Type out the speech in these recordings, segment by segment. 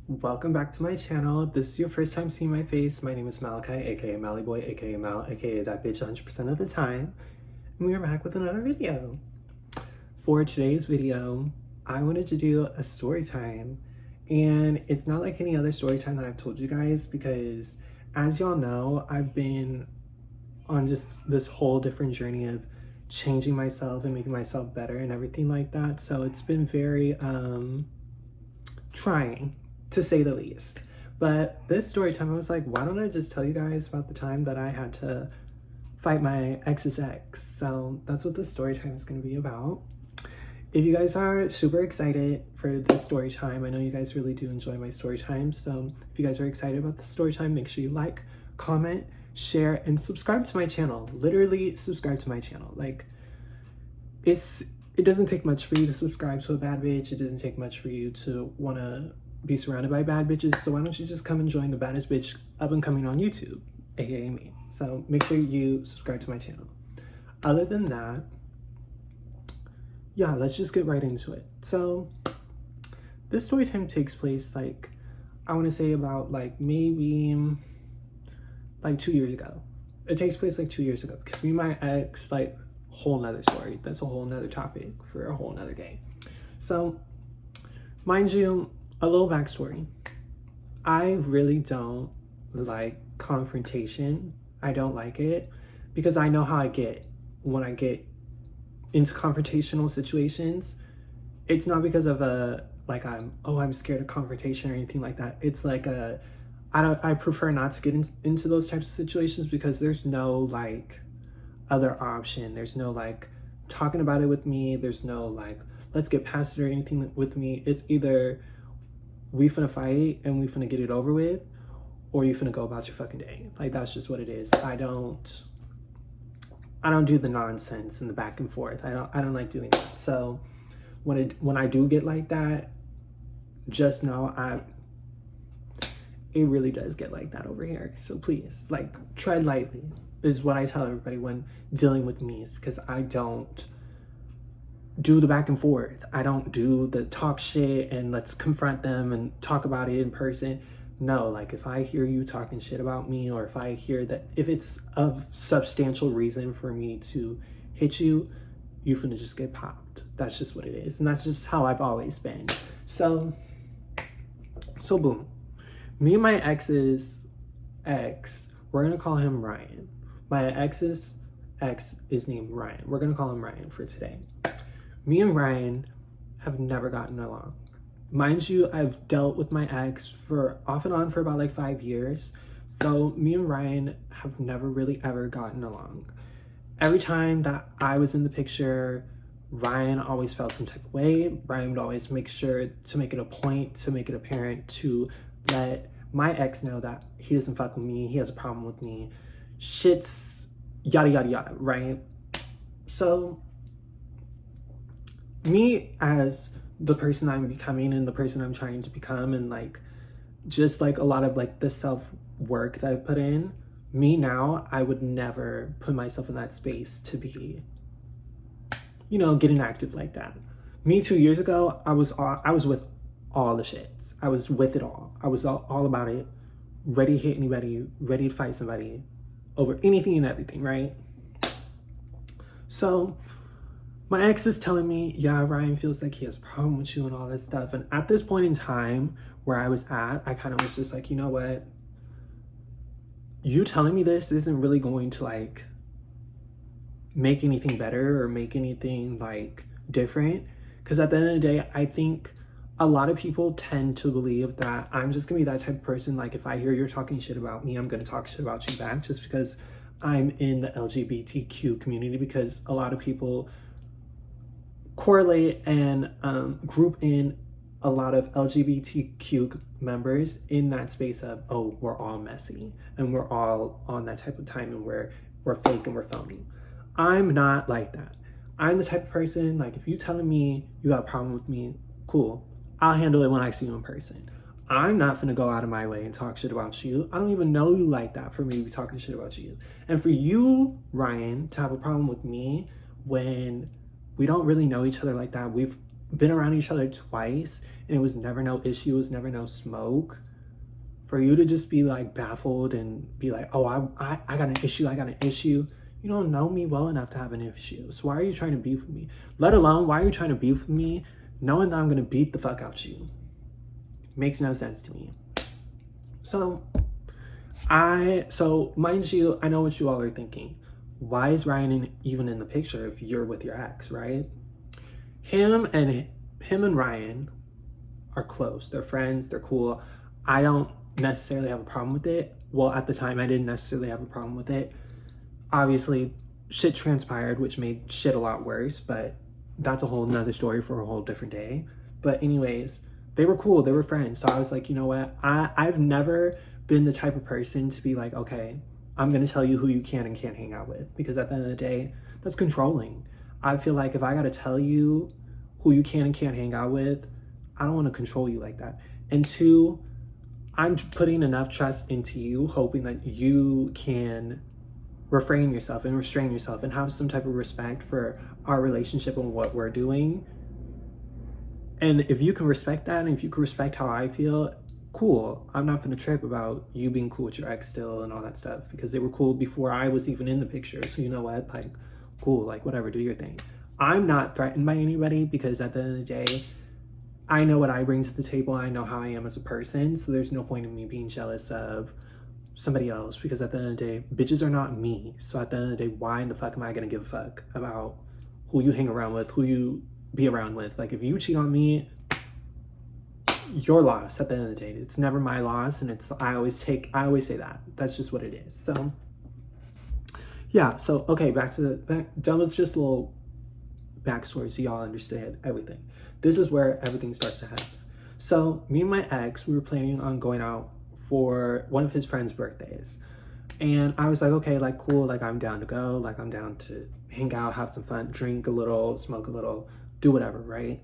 Welcome back to my channel. If this is your first time seeing my face, my name is Malachi, aka Mally Boy, aka Mal, aka that bitch 100% of the time. And we are back with another video. For today's video, I wanted to do a story time. And it's not like any other story time that I've told you guys because as y'all know, I've been on just this whole different journey of changing myself and making myself better and everything like that. So it's been very trying, to say the least. But this story time, I was like, why don't I just tell you guys about the time that I had to fight my ex's ex? So that's what this story time is going to be about. If you guys are super excited for this story time, I know you guys really do enjoy my story time. So if you guys are excited about the story time, make sure you like, comment, share, and subscribe to my channel. Literally subscribe to my channel. Like, it doesn't take much for you to subscribe to a bad bitch. It doesn't take much for you to want to be surrounded by bad bitches. So why don't you just come and join the baddest bitch up and coming on YouTube, aka me. So make sure you subscribe to my channel. Other than that, yeah, let's just get right into it. So this story time takes place like, I want to say about like maybe like 2 years ago. It takes place like 2 years ago because me and my ex, like, whole nother story. That's a whole nother topic for a whole nother day. So mind you, a little backstory. I really don't like confrontation. I don't like it because I know how I get when I get into confrontational situations. It's not because of I'm scared of confrontation or anything like that. It's like I prefer not to get into those types of situations because there's no like other option. There's no like talking about it with me. There's no like let's get past it or anything with me. It's either we finna fight and we finna get it over with, or you finna go about your fucking day. Like, that's just what it is. I don't do the nonsense and the back and forth. I don't like doing that. So when I do get like that, just know it really does get like that over here. So please, like, tread lightly is what I tell everybody when dealing with me, is because I don't do the back and forth. I don't do the talk shit and let's confront them and talk about it in person. No, like, if I hear you talking shit about me, or if I hear that, if it's a substantial reason for me to hit you, you're finna just get popped. That's just what it is. And that's just how I've always been. So boom. Me and my ex's ex, we're gonna call him Ryan. My ex's ex is named Ryan. We're gonna call him Ryan for today. Me and Ryan have never gotten along. Mind you, I've dealt with my ex for off and on for about like 5 years. So me and Ryan have never really ever gotten along. Every time that I was in the picture, Ryan always felt some type of way. Ryan would always make sure to make it a point, to make it apparent, to let my ex know that he doesn't fuck with me, he has a problem with me. Shit's yada yada yada, right? So me as the person I'm becoming and the person I'm trying to become, and like just like a lot of like the self-work that I put in, me now, I would never put myself in that space to be, you know, getting active like that. Me 2 years ago, I was with all the shits. I was with it all. I was all about it, ready to hit anybody, ready to fight somebody over anything and everything, right? So my ex is telling me, yeah, Ryan feels like he has a problem with you and all this stuff. And at this point in time where I was at, I kind of was just like, you know what? You telling me this isn't really going to like make anything better or make anything like different. Because at the end of the day, I think a lot of people tend to believe that I'm just gonna be that type of person. Like, if I hear you're talking shit about me, I'm gonna talk shit about you back just because I'm in the LGBTQ community, because a lot of people correlate and group in a lot of LGBTQ members in that space of, oh, we're all messy and we're all on that type of time and we're fake and we're phony. I'm not like that. I'm the type of person, like, if you telling me you got a problem with me, cool. I'll handle it when I see you in person. I'm not gonna go out of my way and talk shit about you. I don't even know you like that for me to be talking shit about you. And for you, Ryan, to have a problem with me when we don't really know each other like that. We've been around each other twice and it was never no issue, it was never no smoke. For you to just be like baffled and be like, oh, I got an issue, I got an issue. You don't know me well enough to have an issue. So why are you trying to beef with me? Let alone, why are you trying to beef with me knowing that I'm gonna beat the fuck out you? Makes no sense to me. So mind you, I know what you all are thinking. Why is Ryan even in the picture if you're with your ex, right? Him and Ryan are close. They're friends, they're cool. I don't necessarily have a problem with it. Well, at the time, I didn't necessarily have a problem with it. Obviously, shit transpired, which made shit a lot worse, but that's a whole nother story for a whole different day. But anyways, they were cool, they were friends. So I was like, you know what? I've never been the type of person to be like, okay, I'm gonna tell you who you can and can't hang out with. Because at the end of the day, that's controlling. I feel like if I gotta tell you who you can and can't hang out with, I don't wanna control you like that. And two, I'm putting enough trust into you, hoping that you can refrain yourself and restrain yourself and have some type of respect for our relationship and what we're doing. And if you can respect that, and if you can respect how I feel, cool. I'm not gonna trip about you being cool with your ex still and all that stuff, because they were cool before I was even in the picture. So you know what, like, cool, like whatever, do your thing. I'm not threatened by anybody, because at the end of the day, I know what I bring to the table. I know how I am as a person. So there's no point in me being jealous of somebody else, because at the end of the day, bitches are not me. So at the end of the day, why in the fuck am I gonna give a fuck about who you hang around with, who you be around with? Like, if you cheat on me, your loss at the end of the day. It's never my loss, and I always say that. That's just what it is. So yeah, so okay, that was just a little backstory so y'all understand everything. This is where everything starts to happen. So me and my ex, we were planning on going out for one of his friends' birthdays. And I was like, okay, like cool, like I'm down to go, like I'm down to hang out, have some fun, drink a little, smoke a little, do whatever, right?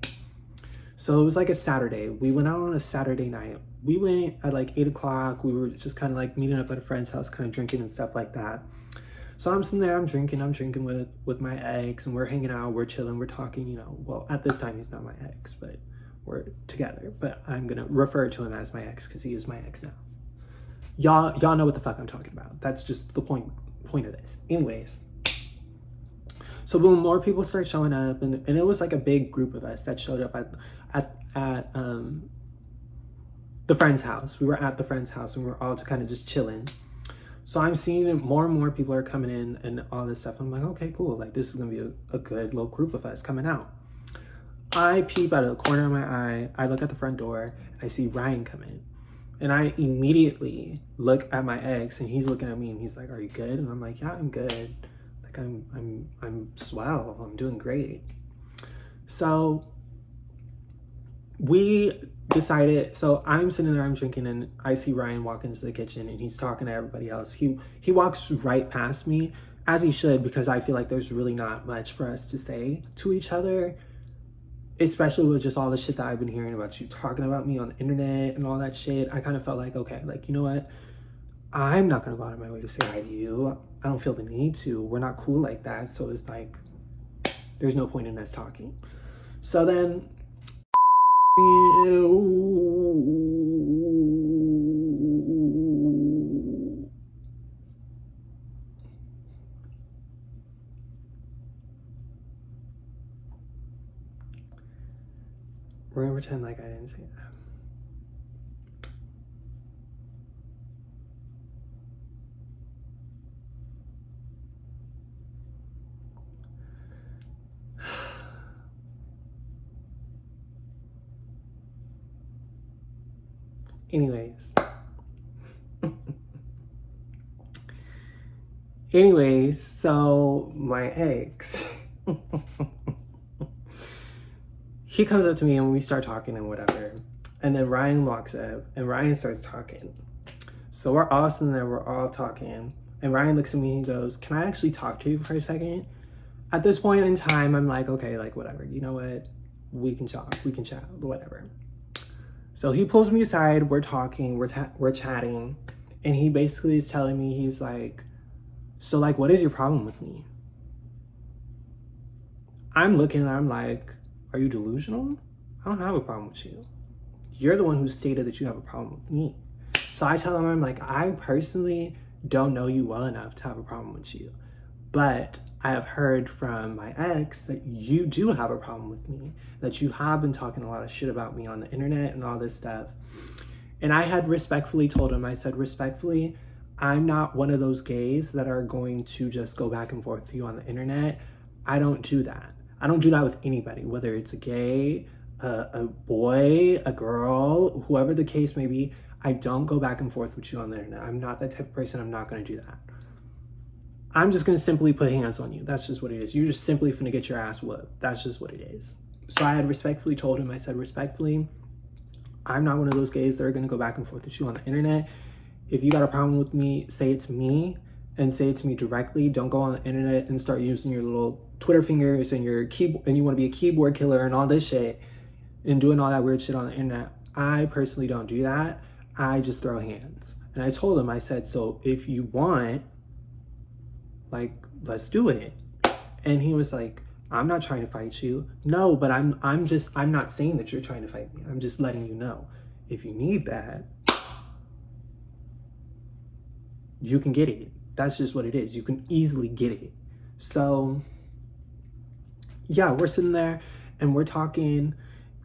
So it was like a Saturday. We went out on a Saturday night. We went at like 8 o'clock. We were just kind of like meeting up at a friend's house, kind of drinking and stuff like that. So I'm sitting there, I'm drinking with my ex, and we're hanging out, we're chilling, we're talking, you know. Well, at this time, he's not my ex, but we're together. But I'm gonna refer to him as my ex because he is my ex now. Y'all know what the fuck I'm talking about. That's just the point of this. Anyways, so boom, more people start showing up, and it was like a big group of us that showed up at the friend's house. We were at the friend's house, and we were all kind of just chilling. So I'm seeing more and more people are coming in and all this stuff. I'm like, okay, cool. Like, this is gonna be a good little group of us coming out. I peep out of the corner of my eye. I look at the front door. I see Ryan come in. And I immediately look at my ex, and he's looking at me, and he's like, are you good? And I'm like, yeah, I'm good. Like, I'm swell. I'm doing great. So we decided, so I'm sitting there, I'm drinking, and I see Ryan walk into the kitchen, and he's talking to everybody else. He walks right past me, as he should, because I feel like there's really not much for us to say to each other, especially with just all the shit that I've been hearing about you talking about me on the internet and all that shit. I kind of felt like, okay, like, you know what? I'm not gonna go out of my way to say hi to you. I don't feel the need to. We're not cool like that. So it's like, there's no point in us talking. So then, we're gonna pretend like I didn't say that. Anyways, so my ex, he comes up to me and we start talking and whatever. And then Ryan walks up and Ryan starts talking. So we're all sitting there, we're all talking. And Ryan looks at me and he goes, can I actually talk to you for a second? At this point in time, I'm like, okay, like whatever. You know what? We can talk, we can chat, whatever. So he pulls me aside, we're talking, we're chatting. And he basically is telling me, he's like, so like, what is your problem with me? I'm looking and I'm like, Are you delusional? I don't have a problem with you. You're the one who stated that you have a problem with me. So I tell him, I'm like, I personally don't know you well enough to have a problem with you. But I have heard from my ex that you do have a problem with me, that you have been talking a lot of shit about me on the internet and all this stuff. And I had respectfully told him, I said, respectfully, I'm not one of those gays that are going to just go back and forth with you on the internet. I don't do that. I don't do that with anybody, whether it's a gay, a boy, a girl, whoever the case may be. I don't go back and forth with you on the internet. I'm not that type of person. I'm not going to do that. I'm just going to simply put hands on you. That's just what it is. You're just simply finna get your ass whooped. That's just what it is. So I had respectfully told him, I said, respectfully, I'm not one of those gays that are going to go back and forth with you on the internet. If you got a problem with me, say it to me and say it to me directly. Don't go on the internet and start using your little Twitter fingers and your keyboard, and you want to be a keyboard killer and all this shit and doing all that weird shit on the internet. I personally don't do that. I just throw hands. And I told him, I said, so if you want, like, let's do it. And he was like, I'm not trying to fight you. No, but I'm not saying that you're trying to fight me. I'm just letting you know. If you need that, you can get it. That's just what it is. You can easily get it. So yeah, we're sitting there and we're talking,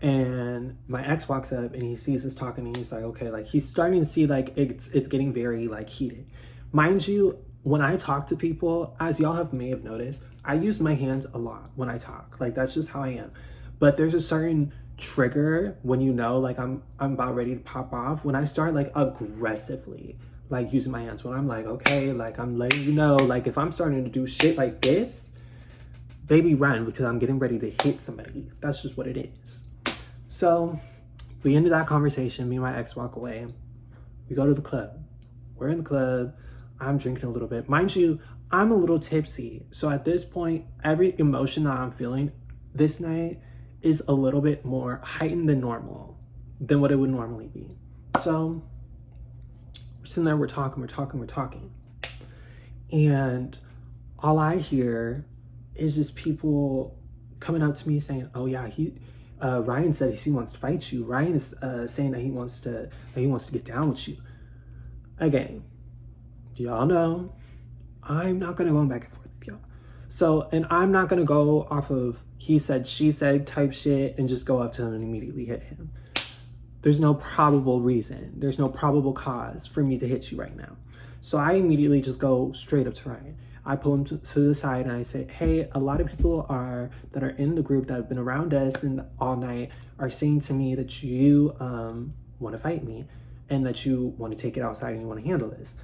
and my ex walks up and he sees us talking and he's like, okay, like he's starting to see like it's getting very like heated. Mind you, when I talk to people, as y'all may have noticed, I use my hands a lot when I talk. Like that's just how I am. But there's a certain trigger when you know like I'm about ready to pop off, when I start like aggressively like using my hands, when I'm like, okay, like I'm letting you know, like if I'm starting to do shit like this, baby run, because I'm getting ready to hit somebody. That's just what it is. So we ended that conversation. Me and my ex walk away. We go to the club. We're in the club. I'm drinking a little bit. Mind you, I'm a little tipsy. So at this point, every emotion that I'm feeling this night is a little bit more heightened than normal, than what it would normally be. So we're sitting there, we're talking. And all I hear is just people coming up to me saying, oh yeah, Ryan said he wants to fight you. Ryan is saying that he wants to get down with you. Again, y'all know I'm not gonna go back and forth with y'all. So, and I'm not gonna go off of he said, she said type shit and just go up to him and immediately hit him. There's no probable reason. There's no probable cause for me to hit you right now. So I immediately just go straight up to Ryan. I pull him to the side and I say, hey, a lot of people that are in the group that have been around us and all night are saying to me that you want to fight me and that you want to take it outside and you want to handle this.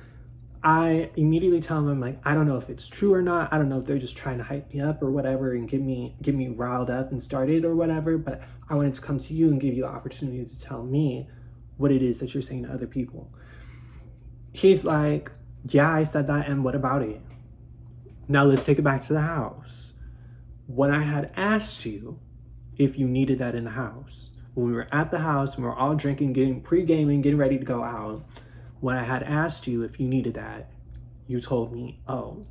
I immediately tell them, I'm like, I don't know if it's true or not. I don't know if they're just trying to hype me up or whatever and get me riled up and started or whatever, but I wanted to come to you and give you the opportunity to tell me what it is that you're saying to other people. He's like, yeah, I said that, and what about it? Now let's take it back to the house. When I had asked you if you needed that in the house, when we were at the house, we were all drinking, pre-gaming, getting ready to go out, when I had asked you if you needed that, you told me, oh,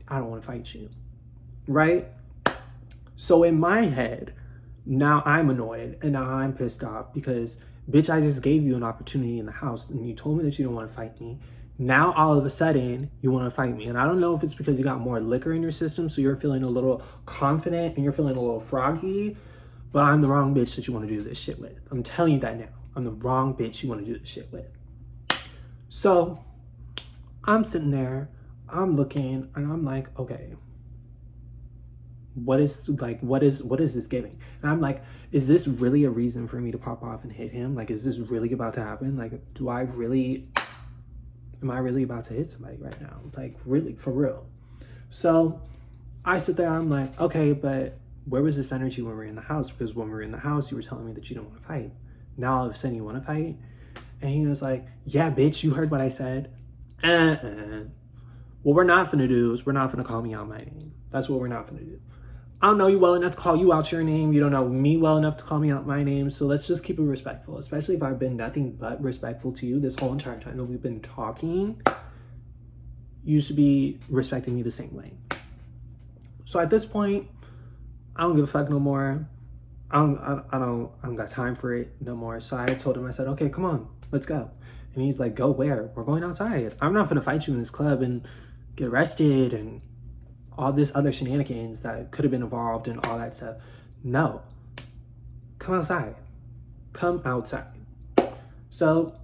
I don't want to fight you, right? So in my head, now I'm annoyed and now I'm pissed off because, bitch, I just gave you an opportunity in the house and you told me that you don't want to fight me. Now all of a sudden you want to fight me. And I don't know if it's because you got more liquor in your system, so you're feeling a little confident and you're feeling a little froggy, but I'm the wrong bitch that you want to do this shit with. I'm telling you that now. I'm the wrong bitch you want to do this shit with. So I'm sitting there, I'm looking, and I'm like, okay, what is this giving? And I'm like, is this really a reason for me to pop off and hit him? Like, is this really about to happen? Like, am I really about to hit somebody right now? Like, really, for real? So I sit there, I'm like, okay, but where was this energy when we were in the house? Because when we were in the house, you were telling me that you don't want to fight. Now all of a sudden you want to fight? And he was like, yeah, bitch, you heard what I said. What we're not finna do is we're not finna call me out my name. That's what we're not finna do. I don't know you well enough to call you out your name. You don't know me well enough to call me out my name. So let's just keep it respectful, especially if I've been nothing but respectful to you this whole entire time that we've been talking. You should be respecting me the same way. So at this point, I don't give a fuck no more. I don't got time for it no more. So I told him, I said, okay, come on, let's go. And he's like, go where? We're going outside. I'm not gonna fight you in this club and get arrested and all this other shenanigans that could have been involved and all that stuff. No, come outside. Come outside. So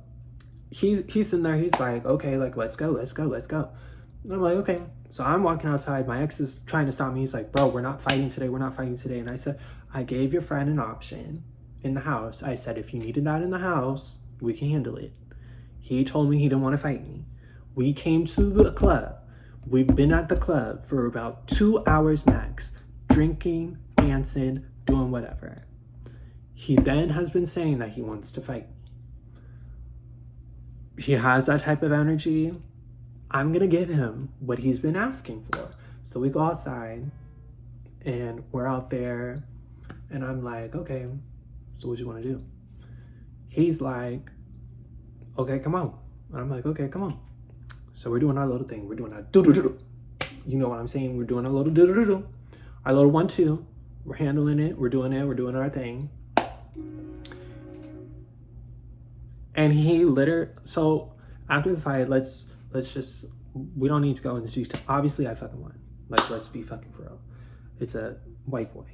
he's sitting there, he's like, okay, like, let's go. And I'm like, okay. So I'm walking outside. My ex is trying to stop me. He's like, bro, we're not fighting today. And I said, I gave your friend an option in the house. I said, if you needed that in the house, we can handle it. He told me he didn't want to fight me. We came to the club. We've been at the club for about 2 hours max, drinking, dancing, doing whatever. He then has been saying that he wants to fight me. He has that type of energy. I'm gonna give him what he's been asking for. So we go outside and we're out there and I'm like, okay, so what you wanna do? He's like, okay, come on. And I'm like, okay, come on. So we're doing our little thing. We're doing our do-do-do-do. You know what I'm saying? We're doing our little do-do-do-do. Our little 1-2. We're handling it. We're doing it. We're doing our thing. And he so after the fight, let's just, we don't need to go into detail. Obviously, I fucking won. Like, let's be fucking for real. It's a white boy.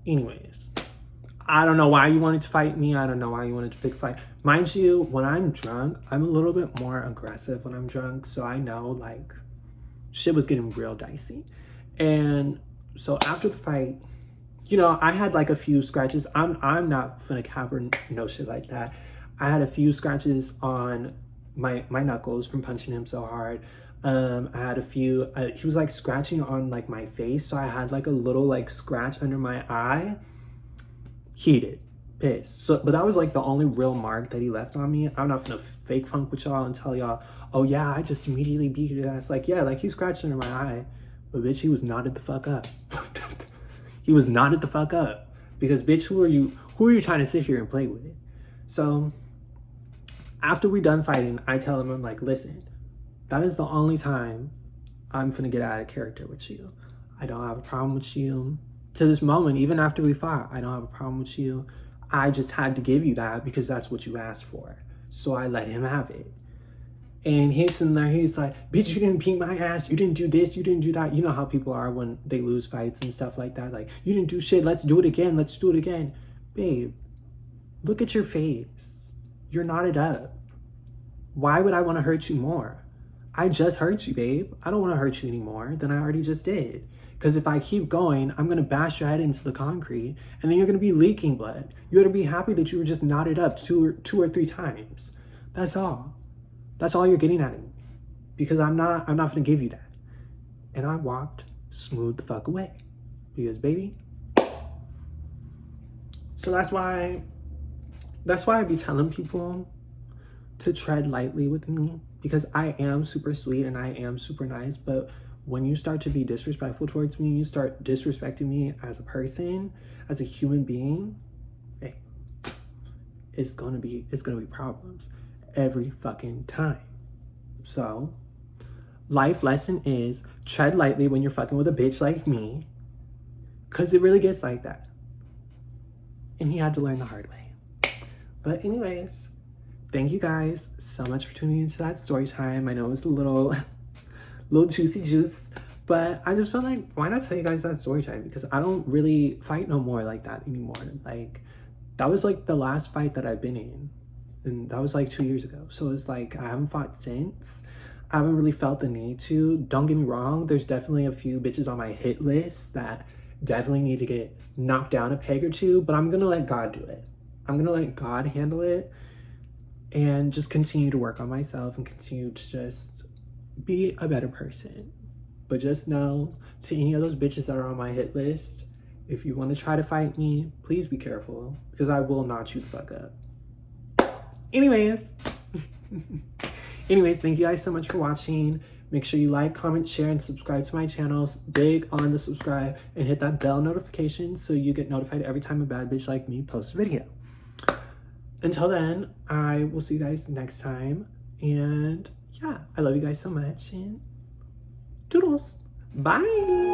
Anyways, I don't know why you wanted to fight me. I don't know why you wanted to pick a fight. Mind you, when I'm drunk, I'm a little bit more aggressive when I'm drunk. So I know, like, shit was getting real dicey. And so after the fight, you know, I had like a few scratches. I'm not finna cap or no shit like that. I had a few scratches on my knuckles from punching him so hard. I had a few, he was like scratching on like my face. So I had like a little like scratch under my eye. Heated, pissed. So, but that was like the only real mark that he left on me. I'm not gonna fake funk with y'all and tell y'all, oh yeah, I just immediately beat his ass. Like, yeah, like he scratched under my eye, but bitch, he was knotted the fuck up. He was knotted the fuck up. Because bitch, who are you trying to sit here and play with? So after we done fighting, I tell him, I'm like, listen, that is the only time I'm finna get out of character with you. I don't have a problem with you. To this moment, even after we fought, I don't have a problem with you. I just had to give you that because that's what you asked for. So I let him have it. And he's sitting there, he's like, bitch, you didn't beat my ass. You didn't do this, you didn't do that. You know how people are when they lose fights and stuff like that. Like, you didn't do shit, let's do it again, let's do it again. Babe, look at your face. You're knotted up. Why would I want to hurt you more? I just hurt you, babe. I don't want to hurt you any more than I already just did. Because if I keep going, I'm going to bash your head into the concrete and then you're going to be leaking blood. You better be happy that you were just knotted up two or three times. That's all. That's all you're getting out of me. Because I'm not going to give you that. And I walked smooth the fuck away. Because baby. So that's why I be telling people to tread lightly with me. Because I am super sweet and I am super nice. But when you start to be disrespectful towards me, you start disrespecting me as a person, as a human being, hey, it's gonna be problems every fucking time. So, life lesson is tread lightly when you're fucking with a bitch like me, because it really gets like that. And he had to learn the hard way. But anyways, thank you guys so much for tuning into that story time. I know it was a little juicy juice, but I just felt like, why not tell you guys that story time? Because I don't really fight no more like that anymore. Like, that was like the last fight that I've been in, and that was like 2 years ago. So it's like, I haven't fought since. I haven't really felt the need to. Don't get me wrong, there's definitely a few bitches on my hit list that definitely need to get knocked down a peg or two, but I'm gonna let God do it. I'm gonna let God handle it and just continue to work on myself and continue to just be a better person. But just know, to any of those bitches that are on my hit list, if you want to try to fight me, please be careful, because I will knot you the fuck up. Anyways, thank you guys so much for watching. Make sure you like, comment, share, and subscribe to my channels. Big on the subscribe, and hit that bell notification so you get notified every time a bad bitch like me posts a video. Until then, I will see you guys next time, and yeah, I love you guys so much, and toodles. Bye.